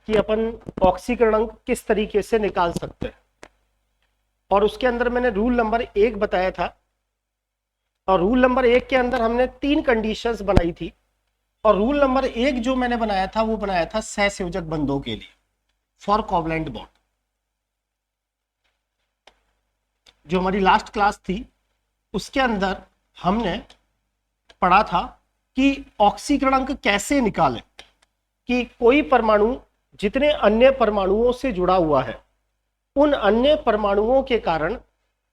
कि अपन ऑक्सीकरण अंक किस तरीके से निकाल सकते हैं, और उसके अंदर मैंने रूल नंबर 1 बताया था, और रूल नंबर 1 के अंदर हमने 3 कंडीशंस बनाई थी, और रूल नंबर 1 जो मैंने बनाया था वो बनाया था सहसंयोजक बंधों के लिए, फॉर कोवलेंट बॉन्ड। जो हमारी लास्ट क्लास थी उसके अंदर हमने पढ़ा था कि ऑक्सीकरण अंक कैसे निकालें, कि कोई परमाणु जितने अन्य परमाणुओं से जुड़ा हुआ है उन अन्य परमाणुओं के कारण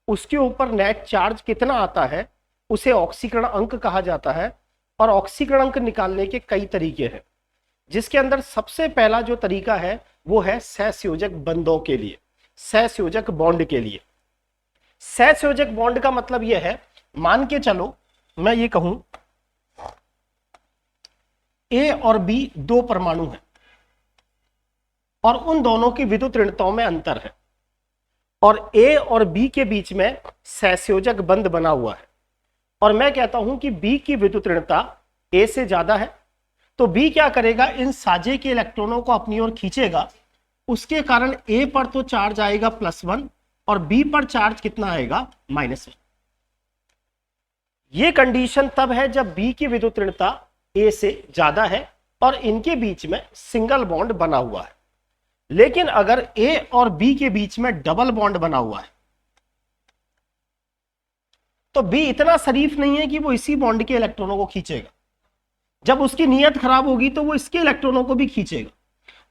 उसके ऊपर नेट चार्ज कितना आता है उसे ऑक्सीकरण अंक कहा जाता है। और ऑक्सीकरण अंक निकालने के कई तरीके हैं, जिसके अंदर सबसे पहला जो तरीका है वो है सहसंयोजक बंधों के लिए, सहसंयोजक बॉन्ड के लिए। सहसंयोजक बॉन्ड का मतलब यह है, मान के चलो मैं ये कहूं ए और बी दो परमाणु हैं और उन दोनों की विद्युत ऋणताओं में अंतर है, और ए और बी के बीच में सहसंयोजक बंध बना हुआ है, और मैं कहता हूं कि बी की विद्युत ऋणता ए से ज्यादा है, तो बी क्या करेगा, इन साझे के इलेक्ट्रॉनों को अपनी ओर खींचेगा, उसके कारण ए पर तो चार्ज आएगा +1 और बी पर चार्ज कितना आएगा, -1। यह कंडीशन तब है जब बी की विद्युत ऋणता ए से ज्यादा है और इनके बीच में सिंगल बॉन्ड बना हुआ है। लेकिन अगर ए और बी के बीच में डबल बॉन्ड बना हुआ है तो बी इतना शरीफ नहीं है कि वो इसी बॉन्ड के इलेक्ट्रॉनों को खींचेगा। जब उसकी नीयत खराब होगी तो वो इसके इलेक्ट्रॉनों को भी खींचेगा,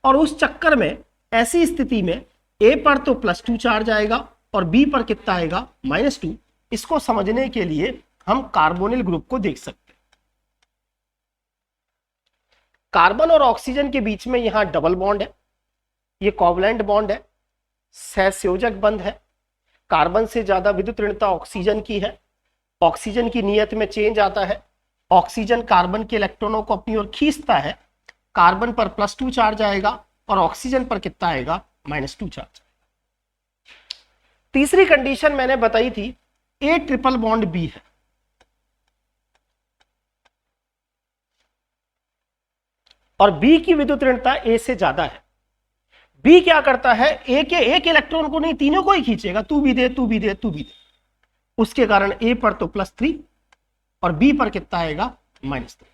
और उस चक्कर में ऐसी स्थिति में ए पर तो +2 चार्ज आएगा और बी पर कितना आएगा, -2। इसको समझने के लिए हम कार्बोनिल ग्रुप को देख सकते हैं। कार्बन और ऑक्सीजन के बीच में यहां डबल बॉन्ड है, ये कोवलेंट बॉन्ड है, सहसंयोजक बंध है। कार्बन से ज्यादा विद्युत ऋणता ऑक्सीजन की है, ऑक्सीजन की नियत में चेंज आता है, ऑक्सीजन कार्बन के इलेक्ट्रॉनों को अपनी ओर खींचता है, कार्बन पर +2 चार्ज आएगा और ऑक्सीजन पर कितना आएगा, -2 चार्ज। तीसरी कंडीशन मैंने बताई थी, ए ट्रिपल बॉन्ड बी है, और बी की विद्युत ऋणता ए से ज्यादा है। बी क्या करता है, ए के एक इलेक्ट्रॉन को नहीं, तीनों को ही खींचेगा, तू भी दे तू भी दे तू भी दे, उसके कारण ए पर तो +3 और बी पर कितना आएगा, -3।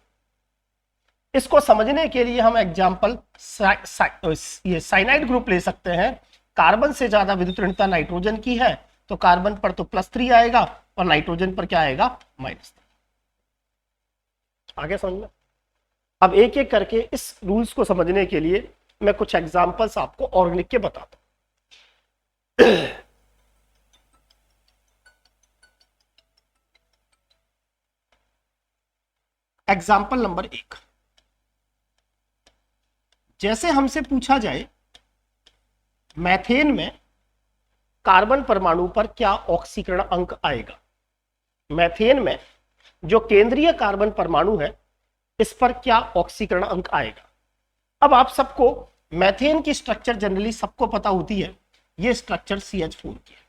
इसको समझने के लिए हम एग्जांपल ये साइनाइड ग्रुप ले सकते हैं। कार्बन से ज्यादा विद्युत ऋणता नाइट्रोजन की है, तो कार्बन पर तो +3 आएगा और नाइट्रोजन पर क्या आएगा, -3। आगे समझ में। अब एक एक करके इस रूल्स को समझने के लिए मैं कुछ एग्जांपल्स आपको और लिख के बताता हूं। एग्जाम्पल नंबर 1, जैसे हमसे पूछा जाए मैथेन में कार्बन परमाणु पर क्या ऑक्सीकरण अंक आएगा। मैथेन में जो केंद्रीय कार्बन परमाणु है इस पर क्या ऑक्सीकरण अंक आएगा। अब आप सबको मैथेन की स्ट्रक्चर जनरली सबको पता होती है, ये स्ट्रक्चर CH4 की है।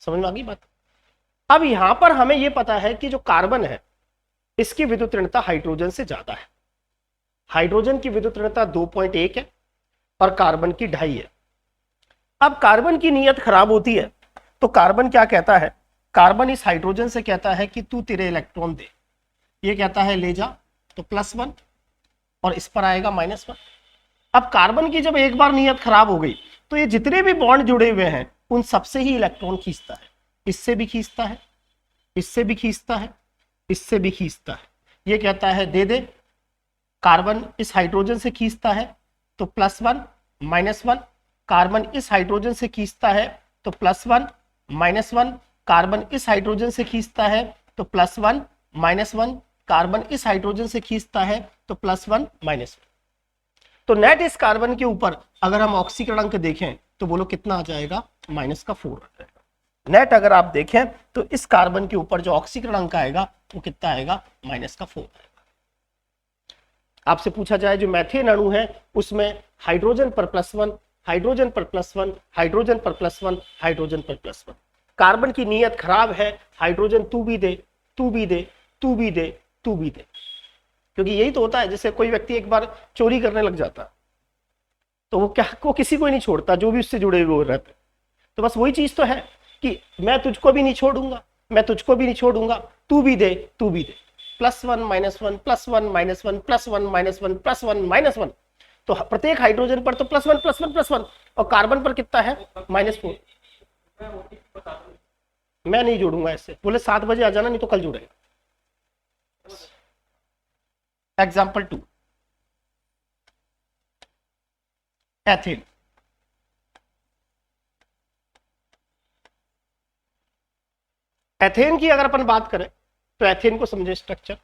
समझ में आ गई बात। अब यहां पर हमें यह पता है कि जो कार्बन है इसकी विद्युत ऋणता हाइड्रोजन से ज्यादा है। हाइड्रोजन की विद्युत ऋणता 2.1 है और कार्बन की 2.5 है। अब कार्बन की नीयत खराब होती है तो कार्बन क्या कहता है, कार्बन इस हाइड्रोजन से कहता है कि तू तेरे इलेक्ट्रॉन दे, ये कहता है ले जा, तो +1 और इस पर आएगा -1। अब कार्बन की जब एक बार नीयत खराब हो गई तो ये जितने भी बॉन्ड जुड़े हुए हैं उन सबसे ही इलेक्ट्रॉन खींचता है, इससे भी खींचता है, इससे भी खींचता है, इससे भी खींचता है। ये कहता है दे दे, कार्बन इस हाइड्रोजन से खींचता है तो +1 -1, कार्बन इस हाइड्रोजन से खींचता है तो +1 -1, कार्बन इस हाइड्रोजन से खींचता है तो +1 -1, कार्बन इस हाइड्रोजन से खींचता है तो +1 -1। तो नेट इस कार्बन के ऊपर अगर हम ऑक्सीकरण अंक देखें तो बोलो कितना आ जाएगा, -4 आ जाएगा। नेट अगर आप देखें तो इस कार्बन के ऊपर जो ऑक्सीकरण अंक आएगा वो कितना आएगा, -4 आएगा। आपसे पूछा जाए जो मैथेन अणु है उसमें हाइड्रोजन पर +1, हाइड्रोजन पर +1, हाइड्रोजन पर +1, हाइड्रोजन पर +1। कार्बन की नीयत खराब है, हाइड्रोजन तू भी दे, तू भी दे, तू भी दे, तू भी दे। क्योंकि यही तो होता है, जैसे कोई व्यक्ति एक बार चोरी करने लग जाता है तो वो क्या, वो किसी को ही नहीं छोड़ता, जो भी उससे जुड़े हुए रहते। तो बस वही चीज तो है कि मैं तुझको भी नहीं छोड़ूंगा, मैं तुझको भी नहीं छोड़ूंगा, तू भी दे, तू भी दे। +1 -1 +1 -1 +1 -1 +1 -1। तो प्रत्येक हाइड्रोजन पर तो +1 +1 +1, और कार्बन पर कितना है -4। मैं नहीं जोड़ूंगा ऐसे, बोले 7 बजे आ जाना, नहीं तो कल जुड़ेगा। Example 2, ethane. एथेन की अगर अपन बात करें तो एथेन को समझे स्ट्रक्चर।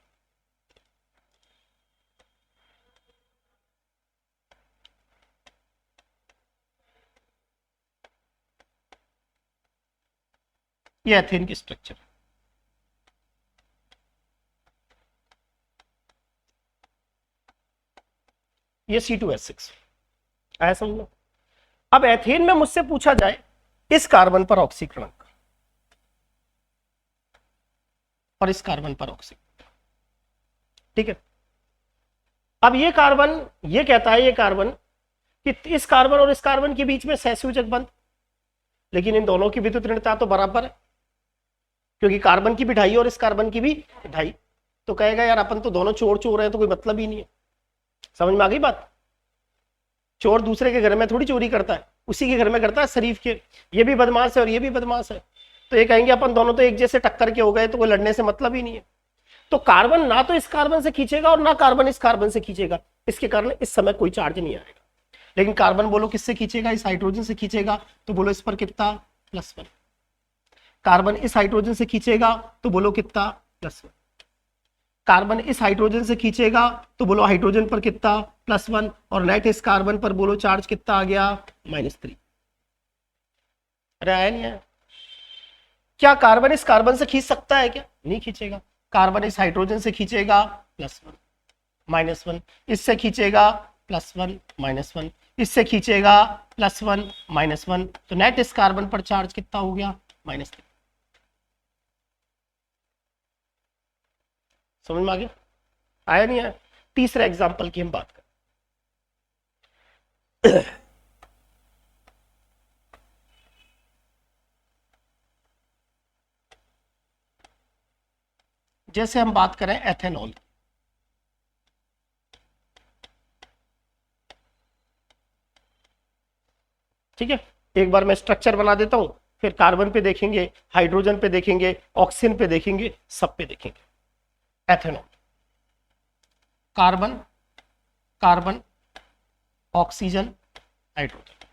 ये एथेन की स्ट्रक्चर, ये C2H6 आया समझ लो। अब एथेन में मुझसे पूछा जाए इस कार्बन पर ऑक्सीकरण और इस कार्बन पर ऑक्सीकरण, ठीक है। अब ये कार्बन, ये कहता है ये कार्बन कि इस कार्बन और इस कार्बन के बीच में सहसंयोजक बंध, लेकिन इन दोनों की विद्युत ऋणता तो बराबर है, क्योंकि कार्बन की भी ढाई और इस कार्बन की भी ढाई। तो कहेगा यार अपन तो दोनों चोर चोर हैं, तो कोई मतलब ही नहीं है। समझ में आ गई बात? चोर दूसरे के घर में थोड़ी चोरी करता है, उसी के घर में करता है शरीफ के। ये भी बदमाश है और ये भी बदमाश है, तो ये कहेंगे अपन दोनों तो एक जैसे टक्कर के हो गए, तो कोई लड़ने से मतलब ही नहीं है। तो कार्बन ना तो इस कार्बन से खींचेगा और ना कार्बन इस कार्बन से खींचेगा, इसके कारण इस समय कोई चार्ज नहीं आएगा। लेकिन कार्बन बोलो किससे खींचेगा, इस हाइड्रोजन से खींचेगा, तो बोलो इस पर कितना +1। कार्बन इस हाइड्रोजन से खींचेगा तो बोलो कितना +1। कार्बन इस हाइड्रोजन से खींचेगा तो बोलो हाइड्रोजन पर कितना +1, और नेट इस कार्बन पर बोलो चार्ज कितना आ गया -3। अरे आया नहीं आया? क्या कार्बन इस कार्बन से खींच सकता है क्या? नहीं खींचेगा। कार्बन इस हाइड्रोजन से खींचेगा +1 -1, इससे खींचेगा +1 -1, इससे खींचेगा +1 -1, तो नेट इस कार्बन पर चार्ज कितना हो गया -3। समझ में आ गया? आया नहीं आया? तीसरे एग्जाम्पल की हम बात करें। जैसे हम बात करें एथेनॉल, ठीक है। एक बार मैं स्ट्रक्चर बना देता हूं, फिर कार्बन पे देखेंगे, हाइड्रोजन पे देखेंगे, ऑक्सीजन पे देखेंगे, सब पे देखेंगे। Ethanol, carbon, carbon, oxygen, hydrogen.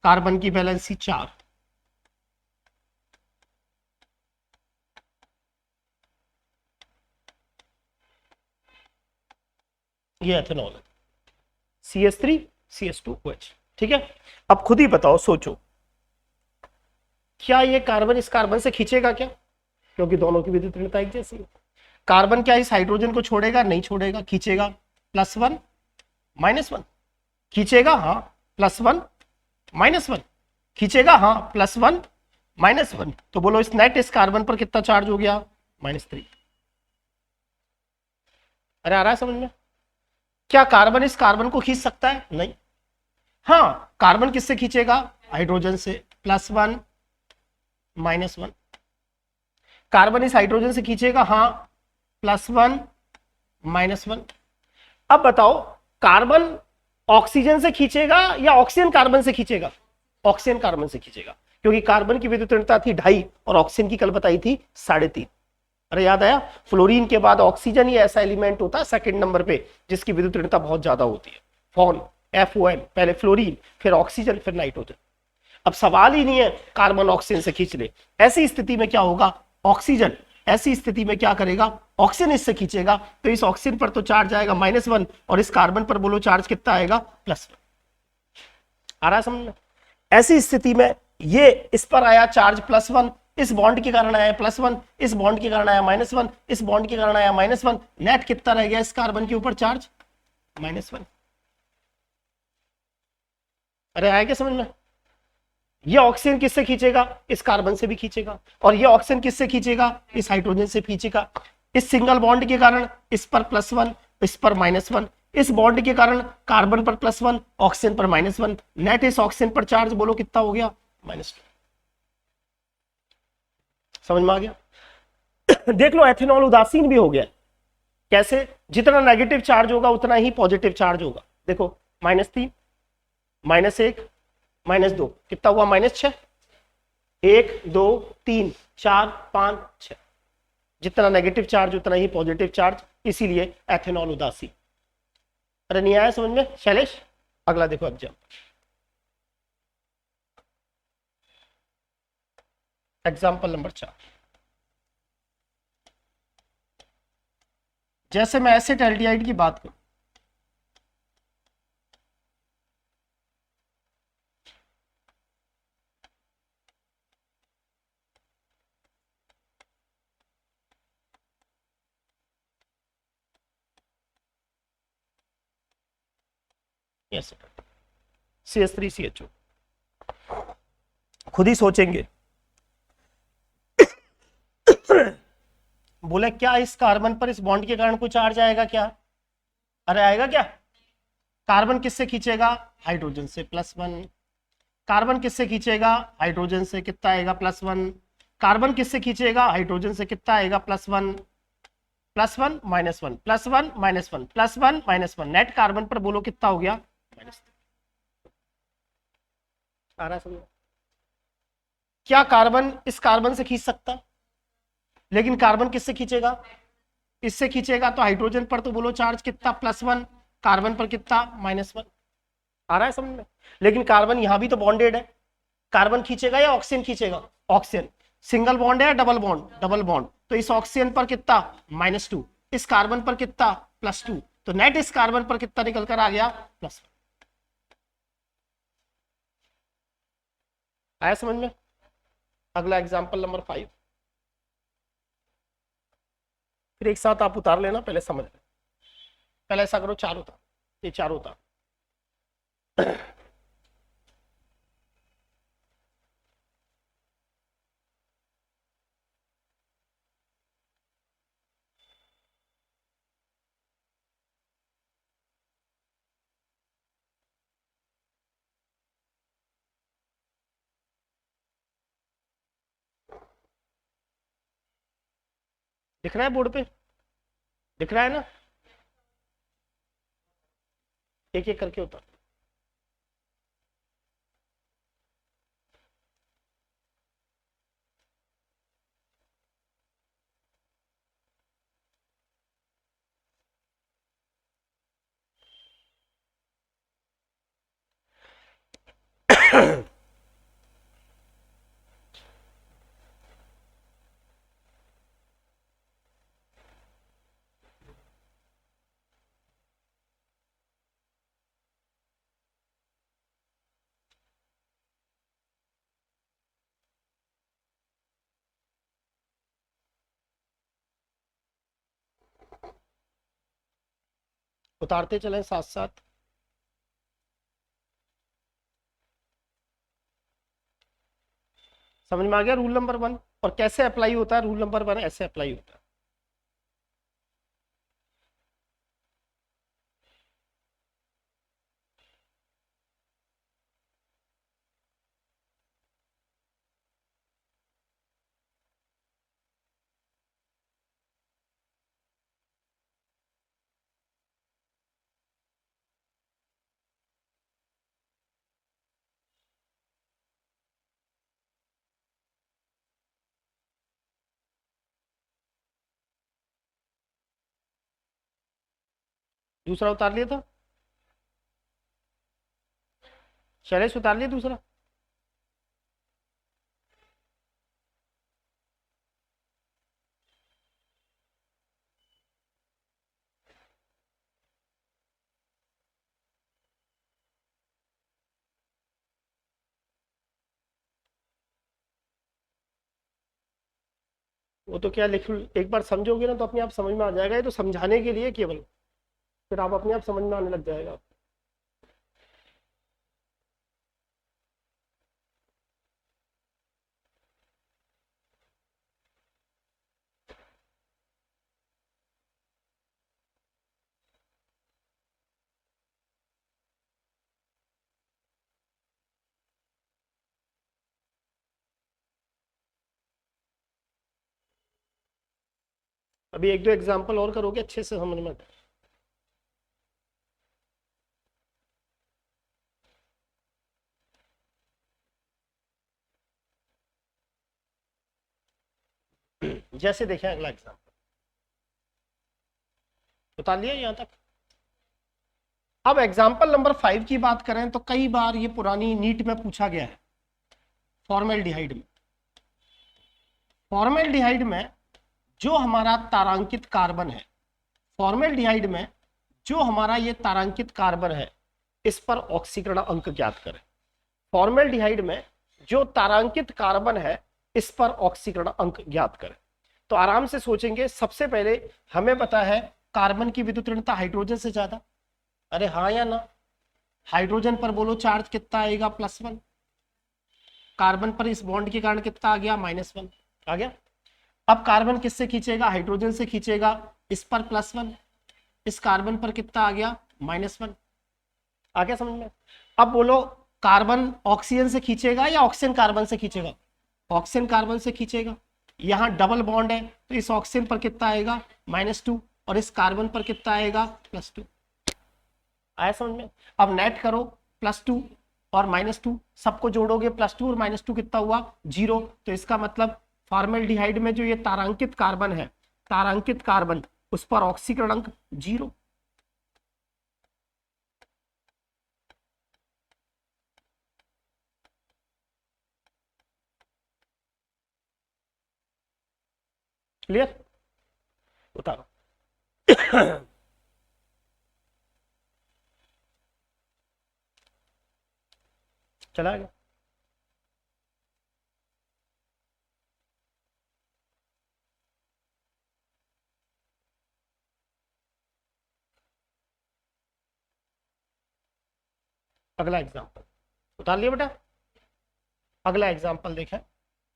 Carbon की वैलेंसी 4, ये एथेनॉल है, CH3 CH2OH, ठीक है। अब खुद ही बताओ, सोचो, क्या ये कार्बन इस कार्बन से खींचेगा क्या? क्योंकि दोनों की विद्युत ऋणता एक जैसी है। कार्बन क्या इस हाइड्रोजन को छोड़ेगा? नहीं छोड़ेगा। खींचेगा +1 -1, खींचेगा हाँ +1 -1, खींचेगा हाँ +1 -1, तो बोलो इस नेट इस कार्बन पर कितना चार्ज हो गया -3। अरे आ रहा है समझ में? क्या कार्बन इस कार्बन को खींच सकता है? नहीं। हाँ, कार्बन किससे खींचेगा? हाइड्रोजन से, +1 -1। कार्बन इस हाइड्रोजन से खींचेगा हाँ +1 -1। अब बताओ, कार्बन ऑक्सीजन से खींचेगा या ऑक्सीजन कार्बन से खींचेगा? ऑक्सीजन कार्बन से खींचेगा, क्योंकि कार्बन की विद्युत ऋणता थी 2.5 और ऑक्सीजन की कल बताई थी 3.5। अरे याद आया? फ्लोरीन के बाद ऑक्सीजन ही ऐसा एलिमेंट होता है सेकंड नंबर पे जिसकी विद्युत ऋणता बहुत ज्यादा होती है। फॉन, FON, पहले फ्लोरीन, फिर ऑक्सीजन, फिर नाइट्रोजन। अब सवाल ही नहीं है कार्बन ऑक्सीजन से खींच ले। ऐसी स्थिति में क्या होगा? ऑक्सीजन ऐसी स्थिति में क्या करेगा? ऑक्सीजन इससे खींचेगा, तो इस ऑक्सीजन पर तो चार्ज आएगा -1, और इस कार्बन पर बोलो चार्ज कितना आएगा +1। आ रहा है समझ में? ऐसी स्थिति में ये इस पर आया चार्ज +1, इस बॉन्ड के कारण आया +1, इस बॉन्ड के कारण आया -1, इस बॉन्ड के कारण आया -1, नेट कितना रह गया इस कार्बन के ऊपर चार्ज -1। अरे आया क्या समझ में? ये ऑक्सीजन किससे खींचेगा, इस कार्बन से भी खींचेगा, और ये ऑक्सीजन किससे खींचेगा, इस हाइड्रोजन से खींचेगा। इस सिंगल बॉन्ड के कारण इस पर +1, इस पर -1, इस बॉन्ड के कारण कार्बन पर +1, ऑक्सीजन पर -1, नेट इस ऑक्सीजन पर चार्ज बोलो कितना हो गया, -2। समझ में आ गया? देख लो एथेनॉल उदासीन भी हो गया। कैसे? जितना नेगेटिव चार्ज होगा उतना ही पॉजिटिव चार्ज होगा। देखो -3, -1, -2 कितना हुआ, -6। 1 2 3 4 5 6, जितना नेगेटिव चार्ज उतना ही पॉजिटिव चार्ज, इसीलिए एथेनॉल उदासीन। अरे नहीं आया समझ में शैलेश? अगला देखो एग्जाम्पल नंबर 4। जैसे मैं एसिड एल्डिहाइड की बात करूं, CH3CHO, खुद ही सोचेंगे बोले क्या इस कार्बन पर इस बॉन्ड के कारण कोई चार्ज आएगा क्या? अरे आएगा क्या? कार्बन किससे खींचेगा, हाइड्रोजन से, +1। कार्बन किससे खींचेगा, हाइड्रोजन से, कितना आएगा, +1। कार्बन किससे खींचेगा, हाइड्रोजन से, कितना आएगा, +1, +1 -1, +1 -1, +1 -1, नेट कार्बन पर बोलो कितना हो गया, -3। आ रहा है समझ? क्या कार्बन इस कार्बन से खींच सकता? लेकिन कार्बन किससे खींचेगा, इससे खींचेगा, तो हाइड्रोजन पर तो बोलो चार्ज कितना, +1, कार्बन पर कितना, -1। आ रहा है समझ में? लेकिन कार्बन यहां भी तो बॉन्डेड है, कार्बन खींचेगा या ऑक्सीजन खींचेगा, ऑक्सीजन। सिंगल बॉन्ड है या डबल बॉन्ड, डबल बॉन्ड, तो इस ऑक्सीजन पर कितना, -2, इस कार्बन पर कितना, +2, तो नेट इस कार्बन पर कितना निकल कर आ गया, +1। आया समझ में? अगला एग्जाम्पल नंबर 5, फिर एक साथ आप उतार लेना, पहले समझ लेना। पहले ऐसा करो, 4 उतार, ये 4 उतार। दिख रहा है बोर्ड पे, दिख रहा है ना? एक एक करके उतार। उतारते चलें साथ साथ। समझ में आ गया रूल नंबर 1? और कैसे अप्लाई होता है रूल नंबर 1? ऐसे अप्लाई होता है। दूसरा उतार लिया था शैलेश, उतार लिया दूसरा? वो तो क्या लिख, एक बार समझोगे ना तो अपने आप समझ में आ जाएगा, ये तो समझाने के लिए केवल, फिर आप अपने आप समझ में आने लग जाएगा। अभी एक दो एग्जाम्पल और करोगे अच्छे से समझ में। जैसे देखें अगला एग्जाम्पल, बता लिया यहां तक। अब एग्जाम्पल नंबर 5 की बात करें तो कई बार ये पुरानी नीट में पूछा गया है। फॉर्मेल्डिहाइड में, फॉर्मेल्डिहाइड में जो हमारा तारांकित कार्बन है, फॉर्मेल्डिहाइड में जो हमारा ये तारांकित कार्बन है, इस पर ऑक्सीकरण अंक ज्ञात करें। फॉर्मेल्डिहाइड में जो तारांकित कार्बन है, इस पर ऑक्सीकरण अंक ज्ञात करें। तो आराम से सोचेंगे। सबसे पहले हमें पता है कार्बन की विद्युत ऋणता हाइड्रोजन से ज्यादा। अरे हाँ या ना? हाइड्रोजन पर बोलो चार्ज कितना आएगा, +1। कार्बन पर इस बॉन्ड के कारण कितना आ गया, -1 आ गया। अब कार्बन किससे खींचेगा, हाइड्रोजन से खींचेगा, इस पर +1, इस कार्बन पर कितना आ गया, -1 आ गया समझ में। अब बोलो कार्बन ऑक्सीजन से खींचेगा या ऑक्सीजन कार्बन से खींचेगा, ऑक्सीजन कार्बन से खींचेगा। यहाँ डबल बॉन्ड है तो इस ऑक्सीजन पर कितना आएगा, -2, और इस कार्बन पर कितना आएगा, +2। आया समझ में। अब नेट करो, +2 और -2 सबको जोड़ोगे, +2 और -2 कितना हुआ, 0। तो इसका मतलब फॉर्मेल्डिहाइड में जो ये तारांकित कार्बन है, तारांकित कार्बन, उस पर ऑक्सीकरण अंक 0। क्लियर, उतारो। चला गया। अगला एग्जांपल उतार लिया बेटा। अगला एग्जांपल देखें,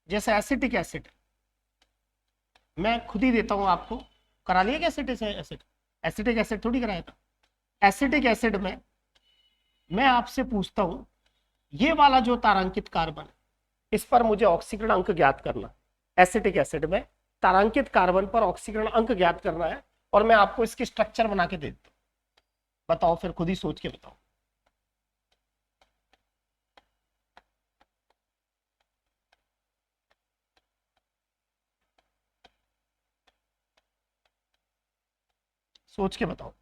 जैसे एसिटिक एसिड, मैं खुद ही देता हूं आपको। करा लिया क्या एसिटिक एसिड? एसिटिक एसिड थोड़ी कराया था। एसिटिक एसिड में मैं आपसे पूछता हूं, ये वाला जो तारांकित कार्बन, इस पर मुझे ऑक्सीकरण अंक ज्ञात करना। एसिटिक एसिड में तारांकित कार्बन पर ऑक्सीकरण अंक ज्ञात करना है, और मैं आपको इसकी स्ट्रक्चर बना के दे देता हूं। बताओ, फिर खुद ही सोच के बताओ। सोच के बताओ।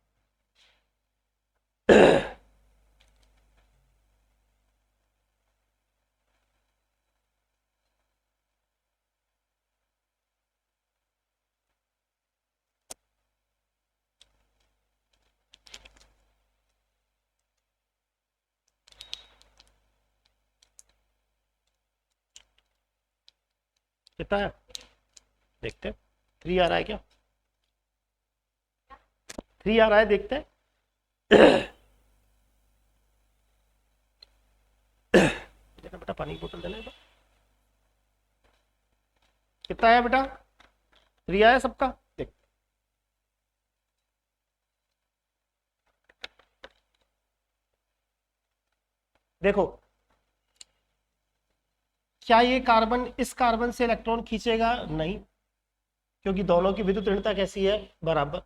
कितना है देखते हैं। 3 आ रहा है क्या? 3 आ रहा है, देखते हैं। देना बेटा, पानी की बोतल देना बेटा। कितना आया बेटा? 3 आया सबका, देख। देखो, क्या ये कार्बन इस कार्बन से इलेक्ट्रॉन खींचेगा? नहीं, क्योंकि दोनों की विद्युत ऋणता कैसी है, बराबर।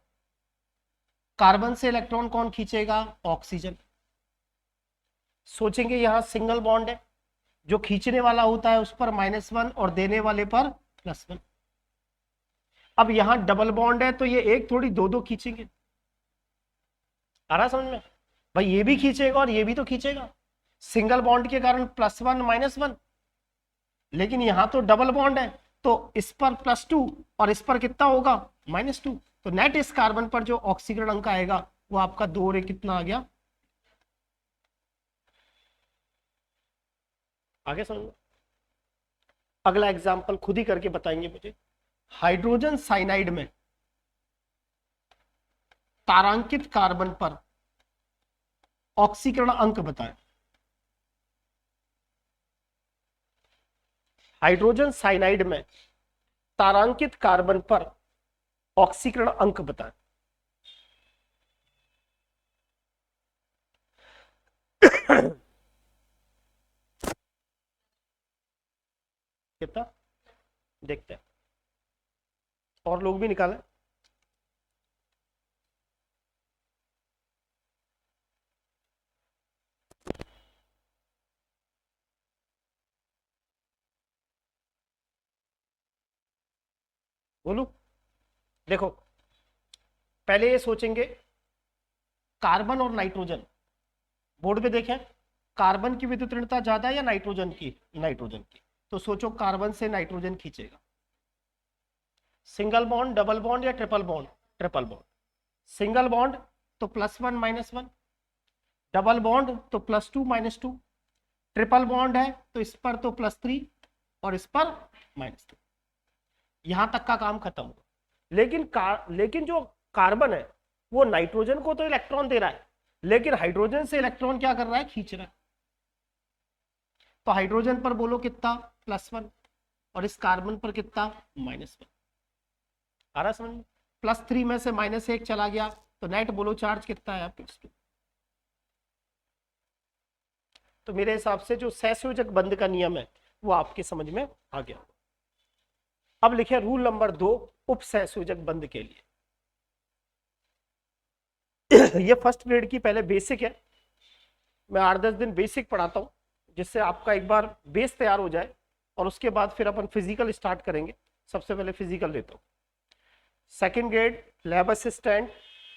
कार्बन से इलेक्ट्रॉन कौन खींचेगा, ऑक्सीजन। सोचेंगे यहां सिंगल बॉन्ड है, जो खींचने वाला होता है उस पर -1 और देने वाले पर +1। अब यहां डबल बॉन्ड है तो ये एक थोड़ी दो दो खींचेंगे। आ रहा समझ में भाई? ये भी खींचेगा और ये भी तो खींचेगा। सिंगल बॉन्ड के कारण +1 -1, लेकिन यहां तो डबल बॉन्ड है, तो इस पर +2 और इस पर कितना होगा, -2। तो नेट इस कार्बन पर जो ऑक्सीकरण अंक आएगा वो आपका 2 रे कितना आ गया। आगे समझ। अगला एग्जाम्पल खुद ही करके बताएंगे मुझे। हाइड्रोजन साइनाइड में तारांकित कार्बन पर ऑक्सीकरण अंक बताएं। हाइड्रोजन साइनाइड में तारांकित कार्बन पर ऑक्सीकरण अंक बताएं। कितना देखते हैं, और लोग भी निकालें। बोलू? देखो पहले ये सोचेंगे कार्बन और नाइट्रोजन, बोर्ड पे देखें, कार्बन की विद्युत ऋणता ज्यादा है या नाइट्रोजन की? नाइट्रोजन की। तो सोचो कार्बन से नाइट्रोजन खींचेगा, सिंगल बॉन्ड, डबल बॉन्ड या triple bond? Triple bond. Single bond तो +1 -1, डबल बॉन्ड तो +2 -2, ट्रिपल बॉन्ड है तो इस पर तो +3 और इस पर -3। यहां तक का काम खत्म हुआ। लेकिन जो कार्बन है वो नाइट्रोजन को तो इलेक्ट्रॉन दे रहा है, लेकिन हाइड्रोजन से इलेक्ट्रॉन क्या कर रहा है? खींच रहा है। तो हाइड्रोजन पर बोलो कितना? +1, और इस कार्बन पर कितना? -1। आ रहा समझ में? +3 में से -1 चला गया तो नेट बोलो चार्ज कितना है? +2। तो मेरे हिसाब से जो सहसंयोजक बंध का नियम है वो आपके समझ में आ गया। अब लिखे रूल नंबर 2 उप सहसंयोजक बंध के लिए। ये फर्स्ट ग्रेड की पहले बेसिक है, मैं 8-10 दिन बेसिक पढ़ाता हूँ जिससे आपका एक बार बेस तैयार हो जाए, और उसके बाद फिर अपन फिजिकल स्टार्ट करेंगे। सबसे पहले फिजिकल लेता हूँ। सेकेंड ग्रेड लैब असिस्टेंट,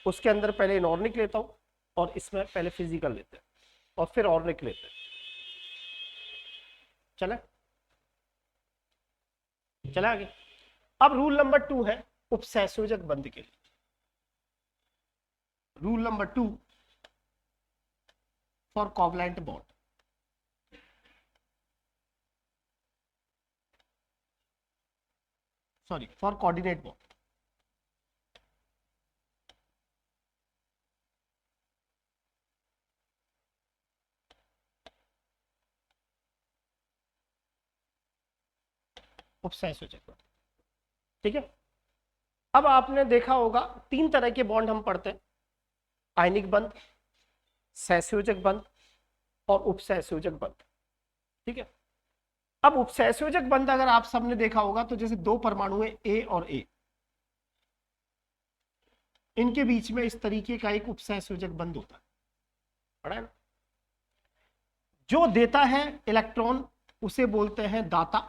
उसके अंदर पहले इनऑर्निक लेता हूँ और इसमें पहले फिजिकल लेते हैं और फिर ऑर्निक लेते हैं। चले चले आगे। अब रूल नंबर 2 है उप सहसंयोजक बंध के लिए। Rule number 2 for covalent bond. Sorry, for coordinate bond. उप सहसंयोजक बंध, ठीक है। अब आपने देखा होगा 3 तरह के बॉन्ड हम पढ़ते हैं, आयनिक बंध, सहसंयोजक बंध और उपसहसंयोजक बंध, ठीक है। अब उपसहसंयोजक बंध अगर आप सबने देखा होगा तो जैसे 2 परमाणु है ए और ए, इनके बीच में इस तरीके का एक उपसहसंयोजक बंध होता है, पढ़ा है ना? जो देता है इलेक्ट्रॉन उसे बोलते हैं दाता,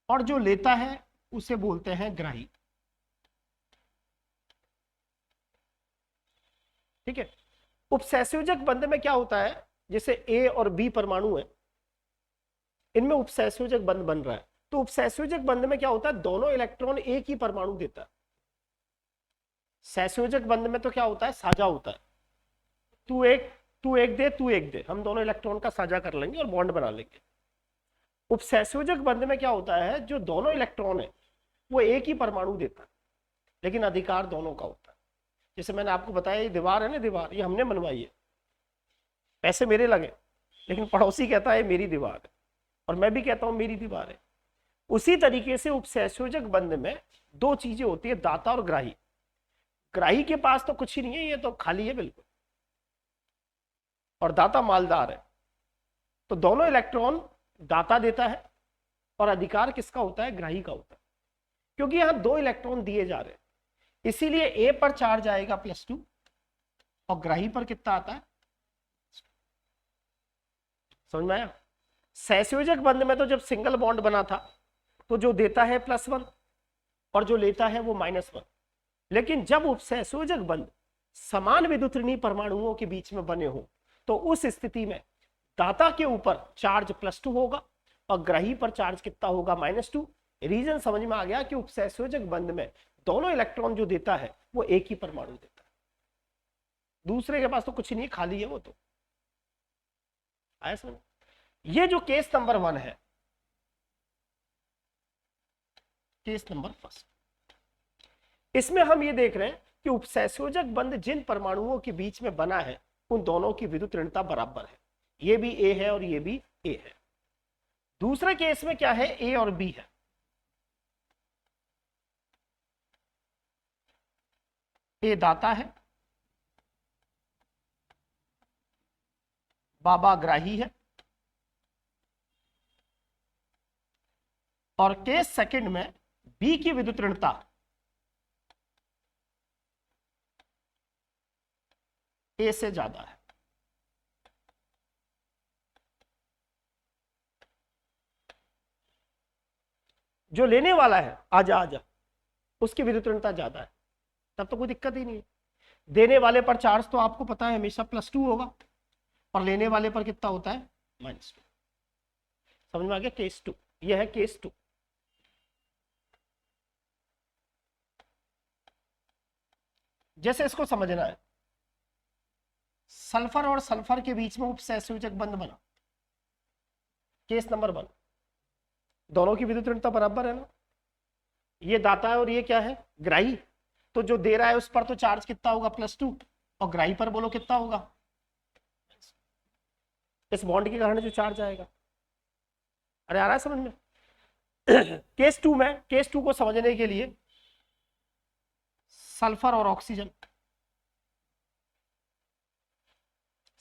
और जो लेता है उसे बोलते हैं ग्राही, ठीक है। उपसहसंयोजक बंध में क्या होता है, जैसे ए और बी परमाणु है, इनमें उपसहसंयोजक बंध बन रहा है, तो उपसहसंयोजक बंध में क्या होता है? दोनों इलेक्ट्रॉन एक ही परमाणु देता है। सहसंयोजक बंध में तो क्या होता है? साझा होता है, तू एक दे, तू एक दे, हम दोनों इलेक्ट्रॉन का साझा कर लेंगे और बॉन्ड बना लेंगे। उपसहसंयोजक बंध में क्या होता है? जो दोनों इलेक्ट्रॉन है वो एक ही परमाणु देता है, लेकिन अधिकार दोनों का होता है। जैसे मैंने आपको बताया ये दीवार है ना, दीवार ये हमने बनवाई है, पैसे मेरे लगे, लेकिन पड़ोसी कहता है मेरी दीवार है, और मैं भी कहता हूं मेरी दीवार है। उसी तरीके से उपसहसंयोजक बंध में 2 चीजें होती है, दाता और ग्राही। ग्राही के पास तो कुछ ही नहीं है, ये तो खाली है बिल्कुल, और दाता मालदार है। तो दोनों इलेक्ट्रॉन दाता देता है और अधिकार किसका होता है? ग्राही का होता है, क्योंकि यहां 2 इलेक्ट्रॉन दिए जा रहे हैं, इसीलिए ए पर चार्ज आएगा +2 और ग्राही पर कितना आता है? समझ में आया? सहसंयोजक बंध में तो जब सिंगल बॉन्ड बना था तो जो देता है +1 और जो लेता है वो -1, लेकिन जब उपसहसंयोजक बंध समान विद्युतऋणी परमाणुओं के बीच में बने हो तो उस स्थिति में दाता के ऊपर चार्ज +2 होगा और ग्राही पर चार्ज कितना होगा? -2। रीजन समझ में आ गया कि उपसहसंयोजक बंध में दोनों इलेक्ट्रॉन जो देता है वो एक ही परमाणु देता है, दूसरे के पास तो कुछ नहीं, खाली है वो तो। आया समझ? ये जो केस नंबर 1 है, केस नंबर 1, इसमें हम ये देख रहे हैं कि उपसहसंयोजक बंध जिन परमाणुओं के बीच में बना है उन दोनों की विद्युत ऋणता बराबर है, ये भी ए है और ये भी ए है। दूसरे केस में क्या है? ए और बी है, ए दाता है, बाबा ग्राही है, और केस सेकंड में बी की विद्युत ऋणता ए से ज्यादा है। जो लेने वाला है आजा आजा उसकी विद्युत ऋणता ज्यादा है, तब तो कोई दिक्कत ही नहीं है। देने वाले पर चार्ज तो आपको पता है हमेशा +2 होगा, और लेने वाले पर कितना होता है -2। समझ में आ गया केस 2, यह है केस 2। जैसे इसको समझना है, सल्फर और सल्फर के बीच में उपसहसंयोजक बंध बना, केस नंबर 1, दोनों की विद्युत ऋणता बराबर है ना, ये दाता है और ये क्या है ग्राही, तो जो दे रहा है उस पर तो चार्ज कितना होगा +2, और ग्राही पर बोलो कितना होगा, इस बॉन्ड के कारण जो चार्ज आएगा। अरे आ रहा है समझ में? केस 2 में, केस 2 को समझने के लिए सल्फर और ऑक्सीजन,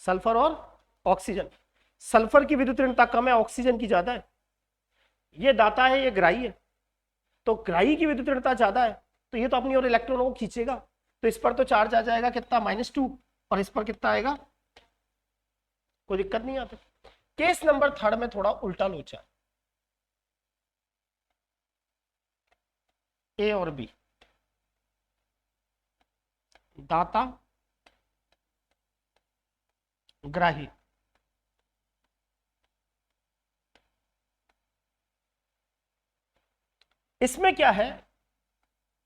सल्फर और ऑक्सीजन, सल्फर की विद्युत ऋणता कम है, ऑक्सीजन की ज्यादा है, ये दाता है ये ग्राही है, तो ग्राही की विद्युत ऋणता ज्यादा है, तो ये तो अपनी ओर इलेक्ट्रॉनों को खींचेगा, तो इस पर तो चार्ज आ जाएगा कितना -2, और इस पर कितना आएगा, कोई दिक्कत नहीं आती। केस नंबर 3 में थोड़ा उल्टा लोचा, ए और बी, दाता ग्राही, इसमें क्या है,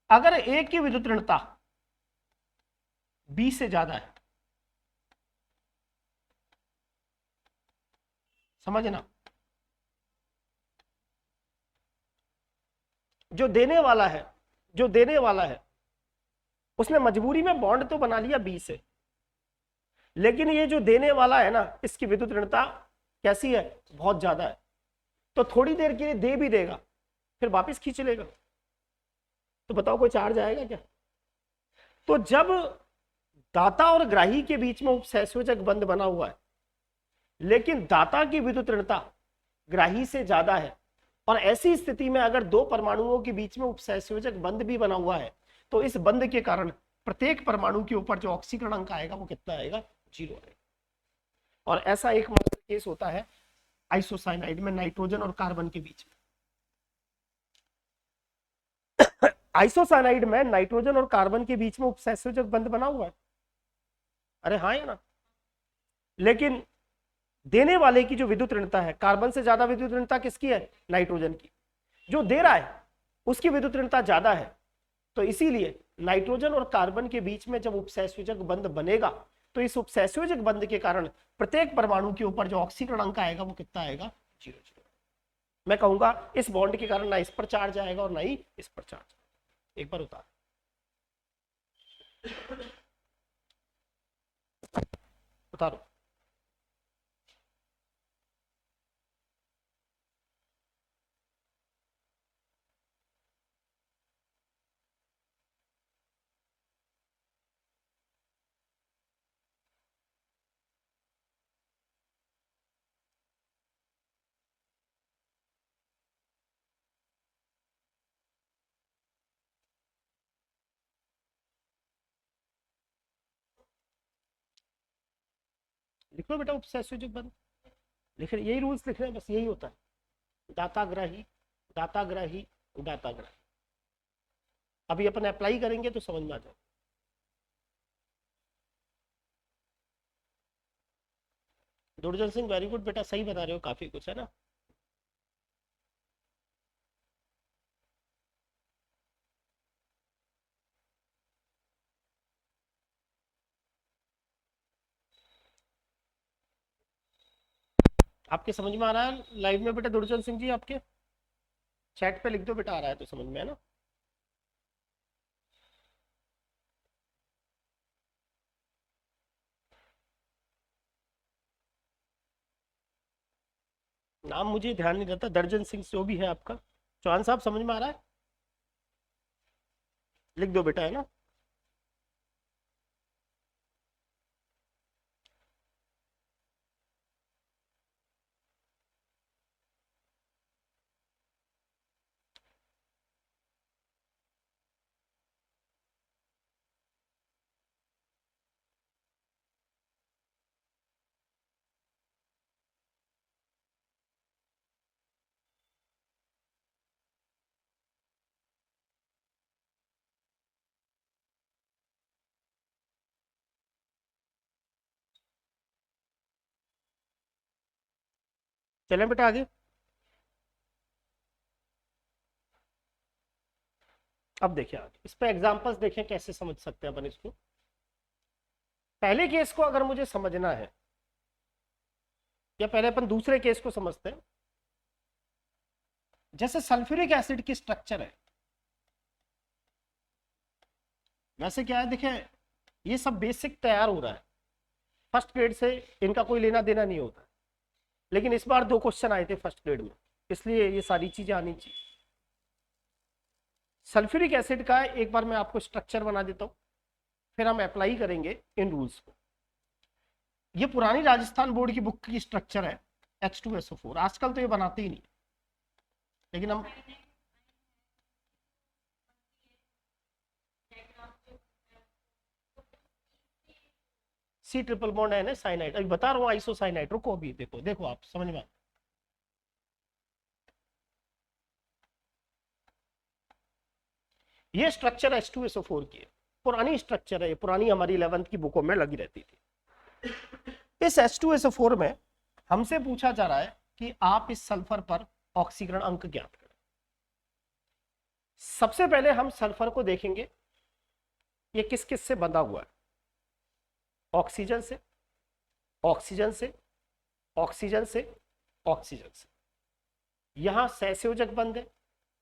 अगर ए की विद्युत ऋणता बी से ज्यादा है, समझना, जो देने वाला है, जो देने वाला है उसने मजबूरी में बॉन्ड तो बना लिया बी से, लेकिन ये जो देने वाला है ना इसकी विद्युत ऋणता कैसी है, बहुत ज्यादा है, तो थोड़ी देर के लिए दे भी देगा फिर वापस खींच लेगा, तो बताओ कोई चार्ज आएगा क्या? तो जब दाता और ग्राही के बीच में उपसहसंयोजक बंध बना हुआ है, लेकिन दाता की विद्युत ऋणता ग्राही से ज्यादा है, और ऐसी स्थिति में अगर दो परमाणुओं के बीच में उपसहसंयोजक बंध भी बना हुआ है, तो इस बंध के कारण प्रत्येक परमाणु के ऊपर जो ऑक्सीकरण अंक आएगा वो कितना आएगा, 0 आएगा। और ऐसा एकमात्र केस होता है आइसोसाइनाइड में नाइट्रोजन और कार्बन के बीच में। आइसोसाइनाइड में नाइट्रोजन और कार्बन के बीच में उपसहसंयोजक बंध बना हुआ है, अरे हाँ या ना, लेकिन देने वाले की जो विद्युत ऋणता है, कार्बन से ज्यादा विद्युत ऋणता किसकी है, नाइट्रोजन की, जो दे रहा है उसकी विद्युत ऋणता ज्यादा है, तो इसीलिए नाइट्रोजन और कार्बन के बीच में जब उपसहसंयोजक बंध बनेगा, तो इस उपसहसंयोजक बंध के कारण प्रत्येक परमाणु के ऊपर जो ऑक्सीकरण अंक आएगा वो कितना आएगा, 0 मैं कहूंगा इस बॉन्ड के कारण ना इस पर चार्ज आएगा और ना ही इस पर चार्ज। एक बार उतार उतारो, लिख लो बेटा उपसहसंयोजक बंध, लिख यही रूल्स लिख रहे हैं, बस यही होता है, दाताग्राही दाताग्राही दाताग्राही। अभी अपन अप्लाई करेंगे तो समझ में आ जाए। दुर्जन सिंह वेरी गुड बेटा, सही बता रहे हो, काफी कुछ है ना। आपके समझ में आ रहा है लाइव में बेटा दुर्जन सिंह जी? आपके चैट पे लिख दो बेटा, आ रहा है तो समझ में, है ना। नाम मुझे ध्यान नहीं रहता, दर्जन सिंह जो भी है आपका। चौहान साहब समझ में आ रहा है? लिख दो बेटा, है ना। चलें बेटा आगे। अब देखिए आगे इस पे एग्जांपल्स देखें कैसे समझ सकते हैं अपन इसको। पहले केस को अगर मुझे समझना है, या पहले अपन दूसरे केस को समझते हैं। जैसे सल्फ्यूरिक एसिड की स्ट्रक्चर है, वैसे क्या है देखिए, ये सब बेसिक तैयार हो रहा है, फर्स्ट ग्रेड से इनका कोई लेना देना नहीं होता, लेकिन इस बार 2 क्वेश्चन आए थे फर्स्ट ग्रेड में, इसलिए ये सारी चीजें आनी चाहिए। सल्फ्यूरिक एसिड का एक बार मैं आपको स्ट्रक्चर बना देता हूं, फिर हम अप्लाई करेंगे इन रूल्स को। ये पुरानी राजस्थान बोर्ड की बुक की स्ट्रक्चर है H2SO4, आजकल तो ये बनाते ही नहीं, लेकिन हम C ट्रिपल बॉन्ड है साइनाइड, अभी बता रहा हूँ आइसोसाइनाइड, रुको अभी देखो देखो आप समझ में। ये स्ट्रक्चर H2SO4 की है, पुरानी स्ट्रक्चर है, पुरानी हमारी 11th की बुकों में लगी रहती थी। इस H2SO4 में हमसे पूछा जा रहा है कि आप इस सल्फर पर ऑक्सीकरण अंक ज्ञात करें। सबसे पहले हम सल्फर को देखेंगे ये किस किस से बंधा हुआ है। ऑक्सीजन से, ऑक्सीजन से, ऑक्सीजन से, ऑक्सीजन से। यहां सहसंयोजक बंध है,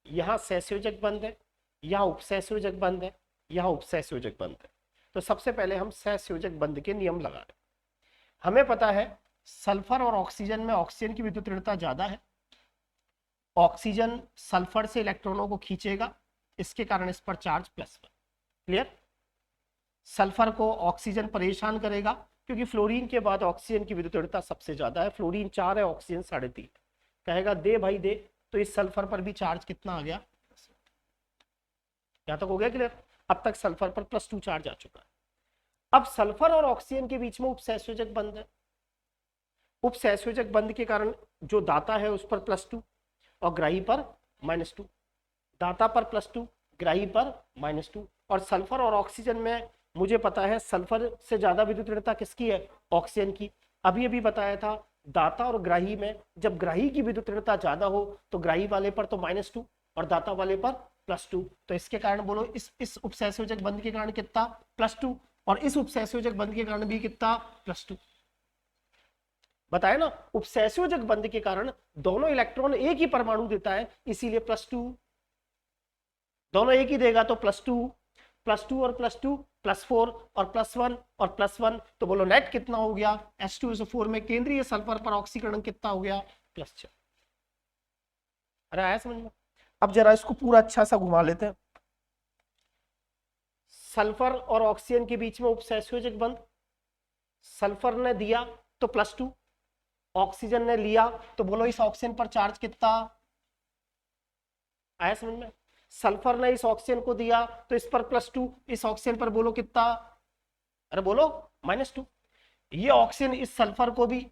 यहां सहसंयोजक बंध है, यहां उपसहसंयोजक बंध है, यहां उपसहसंयोजक बंध है। तो सबसे पहले हम सहसंयोजक बंध के नियम लगा रहे हैं। हमें पता है सल्फर और ऑक्सीजन में ऑक्सीजन की विद्युत ऋणता ज्यादा है, ऑक्सीजन सल्फर से इलेक्ट्रॉनों को खींचेगा, इसके कारण इस पर चार्ज +1। क्लियर? सल्फर को ऑक्सीजन परेशान करेगा, क्योंकि फ्लोरीन के बाद ऑक्सीजन की विद्युत ऋणता सबसे ज्यादा है, फ्लोरीन 4 है, ऑक्सीजन 3.5। कहेगा दे भाई दे, तो इस सल्फर पर भी चार्ज कितना आ गया, यहां तक हो गया क्लियर? अब तक सल्फर पर +2 चार्ज आ चुका है। अब सल्फर और ऑक्सीजन के बीच में उपसहसंयोजक बंध है, उपसहसंयोजक बंध के कारण जो दाता है उस पर +2 और ग्राही पर -2, दाता पर +2, ग्राही पर -2। और सल्फर और ऑक्सीजन में मुझे पता है सल्फर से ज्यादा विद्युत ऋणता किसकी है, ऑक्सीजन की। अभी अभी बताया था दाता और ग्राही में जब ग्राही की विद्युत ऋणता ज्यादा हो तो ग्राही वाले पर तो -2 और दाता वाले पर +2। तो इसके कारण बोलो इस उपसहसंयोजक बंध के कारण कितना, +2, और इस उपसहसंयोजक बंध के कारण भी कितना, +2। बताया ना, उपसहसंयोजक बंध के कारण दोनों इलेक्ट्रॉन एक ही परमाणु देता है, इसीलिए +2, दोनों एक ही देगा तो +2, +2 और +2 +4 और +1 और +1। तो बोलो नेट कितना हो गया, H2SO4 में केंद्रीय सल्फर पर ऑक्सीकरण कितना हो गया, +6। अरे आया समझ में? अब जरा इसको पूरा अच्छा सा घुमा लेते हैं। सल्फर और ऑक्सीजन के बीच में उपसहसंयोजक बंध, सल्फर ने दिया तो +2, ऑक्सीजन ने लिया तो बोलो इस ऑक्सीजन पर चार्ज कितना आया समझ में? सल्फर ने इस ऑक्सीजन को दिया तो इस पर +2, इस ऑक्सीजन पर बोलो कितना, अरे बोलो -2। ये ऑक्सीजन इस सल्फर को भी,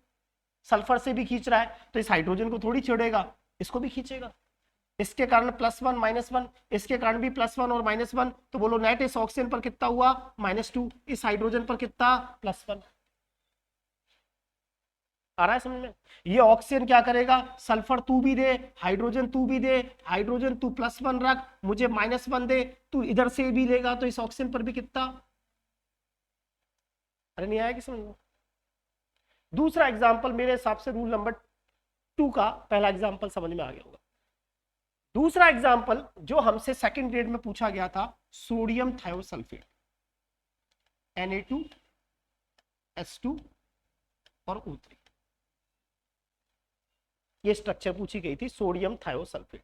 सल्फर से भी खींच रहा है, तो इस हाइड्रोजन को थोड़ी छोड़ेगा, इसको भी खींचेगा, इसके कारण +1 -1, इसके कारण भी +1 और -1। तो बोलो नेट इस ऑक्सीजन पर कितना हुआ, -2, इस हाइड्रोजन पर कितना, +1। आ रहा है समझ में? ये ऑक्सीजन क्या करेगा, सल्फर तू भी दे, हाइड्रोजन तू भी दे, हाइड्रोजन तू +1 रख, मुझे -1 दे, तू इधर से भी लेगा तो इस ऑक्सीजन पर भी कितना, अरे नहीं आएगी समझ में? दूसरा एग्जाम्पल मेरे हिसाब से रूल नंबर 2 का पहला एग्जाम्पल समझ में आ गया होगा। दूसरा एग्जाम्पल जो हमसे सेकंड ग्रेड में पूछा गया था, सोडियम थायोसल्फेट, Na2S2 और O3। ये स्ट्रक्चर पूछी गई थी, सोडियम थायोसल्फेट।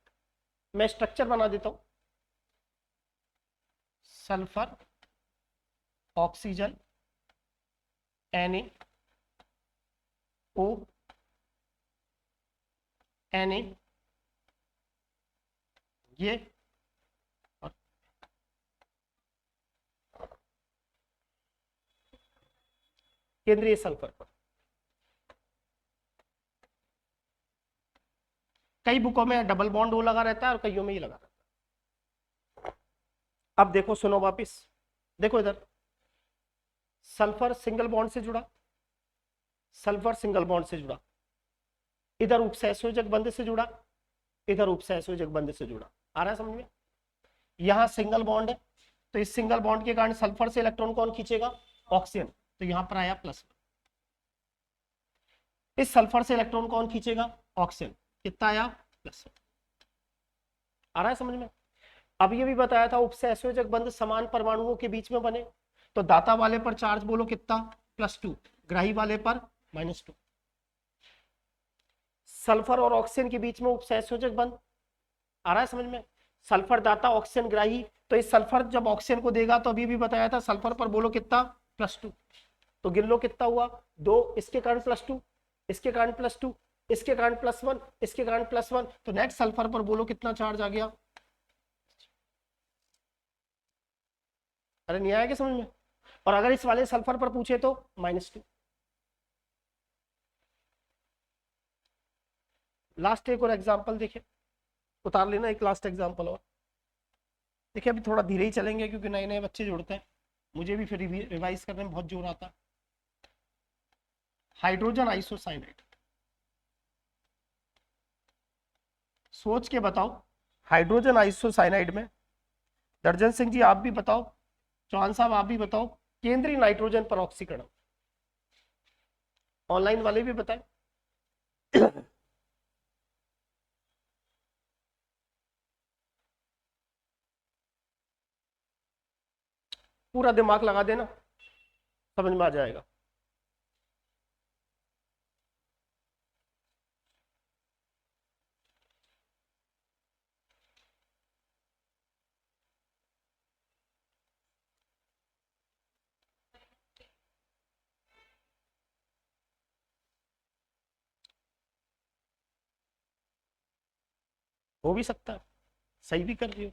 मैं स्ट्रक्चर बना देता हूं, सल्फर, ऑक्सीजन, NaO, Na, ये और केंद्रीय सल्फर पर। कई बुकों में डबल बॉन्ड वो लगा रहता है और कईयों में ही लगा रहता है। अब देखो सुनो वापिस, देखो इधर सल्फर सिंगल बॉन्ड से जुड़ा, सल्फर सिंगल बॉन्ड से जुड़ा, इधर उपसहसंयोजक बंध से जुड़ा, इधर उपसहसंयोजक बंध से जुड़ा। आ रहा है समझ में? यहां सिंगल बॉन्ड है, तो इस सिंगल बॉन्ड के कारण सल्फर से इलेक्ट्रॉन कौन खींचेगा? ऑक्सीजन, तो यहां पर आया प्लस। इस सल्फर से इलेक्ट्रॉन कौन खींचेगा? ऑक्सीजन, कितना आया? प्लस। आ रहा है समझ में? अब ये भी बताया था उपसहसंयोजक बंध समान परमाणुओं के बीच में बने, तो दाता वाले पर चार्ज बोलो कितना? +2, ग्राही वाले पर -2। सल्फर और ऑक्सीजन के बीच में उपसहसंयोजक बंध, आ रहा है समझ में? सल्फर दाता, ऑक्सीजन ग्राही, तो इस सल्फर जब ऑक्सीजन को देगा तो अभी भी बताया था सल्फर पर बोलो कितना? +2। तो गिन लो कितना हुआ? 2, इसके कारण +2, इसके कारण +2, इसके कारण +1, इसके कारण +1, तो नेक्स्ट सल्फर पर बोलो कितना चार्ज आ गया? अरे नहीं आया क्या समझ में? और अगर इस वाले सल्फर पर पूछे तो -2। लास्ट एक और एग्जांपल देखिए, उतार लेना एक लास्ट एग्जांपल और। देखिए अभी थोड़ा धीरे ही चलेंगे क्योंकि नए नए बच्चे जुड़ते हैं, मुझे भी फिर रिवाइज करने में बहुत जोर आता है। हाइड्रोजन आइसोसाइनेट, सोच के बताओ। हाइड्रोजन आइसोसाइनाइड में दर्जन सिंह जी आप भी बताओ, चौहान साहब आप भी बताओ, केंद्रीय नाइट्रोजन पर ऑक्सीकरण, ऑनलाइन वाले भी बताएं। पूरा दिमाग लगा देना, समझ में आ जाएगा। हो भी सकता है, सही भी कर रही हो।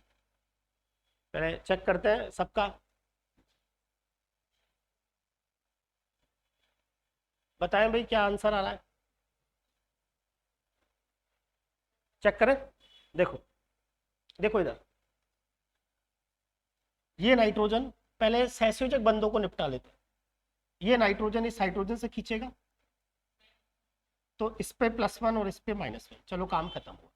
पहले चेक करते हैं सबका। बताएं भाई क्या आंसर आ रहा है, चेक करें। देखो देखो इधर, ये नाइट्रोजन, पहले सहसंयोजक बंधों को निपटा लेते हैं। ये नाइट्रोजन इस हाइड्रोजन से खींचेगा, तो इस पे +1 और इस पे -1, चलो काम खत्म हुआ।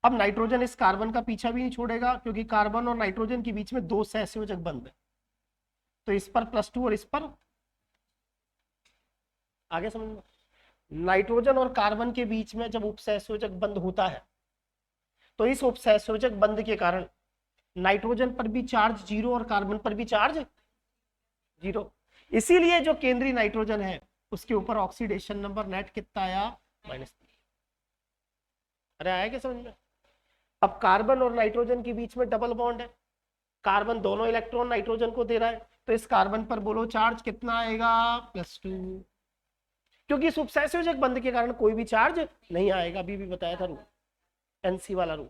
अब नाइट्रोजन इस कार्बन का पीछा भी नहीं छोड़ेगा, क्योंकि कार्बन और नाइट्रोजन के बीच में 2 सहसंयोजक बंध है, तो इस पर +2 और इस पर, आगे समझ में? नाइट्रोजन और कार्बन के बीच में जब उपसहसंयोजक बंध होता है, तो इस उपसहसंयोजक बंध के कारण नाइट्रोजन पर भी चार्ज 0 और कार्बन पर भी चार्ज 0। इसीलिए जो केंद्रीय नाइट्रोजन है उसके ऊपर ऑक्सीडेशन नंबर नेट कितना आया? -3। अरे आया क्या समझ में? अब कार्बन और नाइट्रोजन के बीच में डबल बॉन्ड है, कार्बन दोनों इलेक्ट्रॉन नाइट्रोजन को दे रहा है, तो इस कार्बन पर बोलो चार्ज कितना आएगा? +2, क्योंकि इस उपसहसंयोजक बंध के कारण कोई भी चार्ज नहीं आएगा, अभी भी बताया था रूल, एनसी वाला रूल।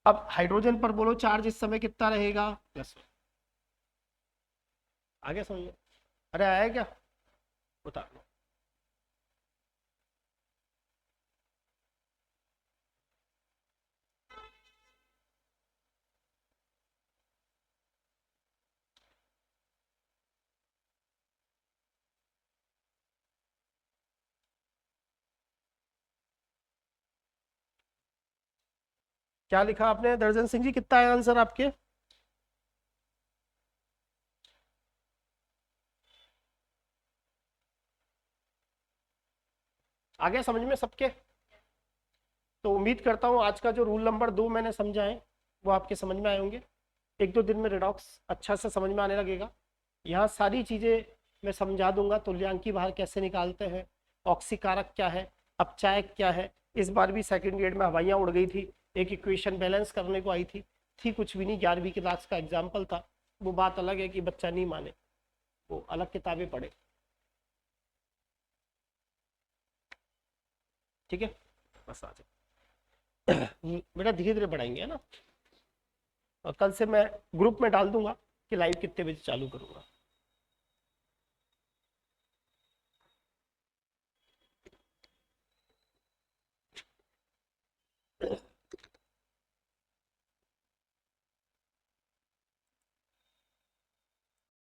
अब हाइड्रोजन पर बोलो चार्ज इस समय कितना रहेगा? +1। आगे समझ में? अरे आया क्या? उतार लो। क्या लिखा आपने दर्जन सिंह जी, कितना है आंसर आपके? आगे समझ में सबके? तो उम्मीद करता हूँ आज का जो रूल नंबर 2 मैंने समझा है वो आपके समझ में आए होंगे। 1-2 दिन में रिडॉक्स अच्छा से समझ में आने लगेगा। यहाँ सारी चीज़ें मैं समझा दूंगा, तुल्यांकी भार कैसे निकालते हैं, ऑक्सीकारक क्या है, अपचायक क्या है। इस बार भी सेकंड ग्रेड में हवाइयाँ उड़ गई थी, एक इक्वेशन बैलेंस करने को आई थी कुछ भी नहीं, 11वीं क्लास का एग्जाम्पल था। वो बात अलग है कि बच्चा नहीं माने, वो अलग किताबें पढ़े। ठीक है, बस आ जाए बेटा, धीरे धीरे बढ़ाएंगे है ना। और कल से मैं ग्रुप में डाल दूंगा कि लाइव कितने बजे चालू करूंगा।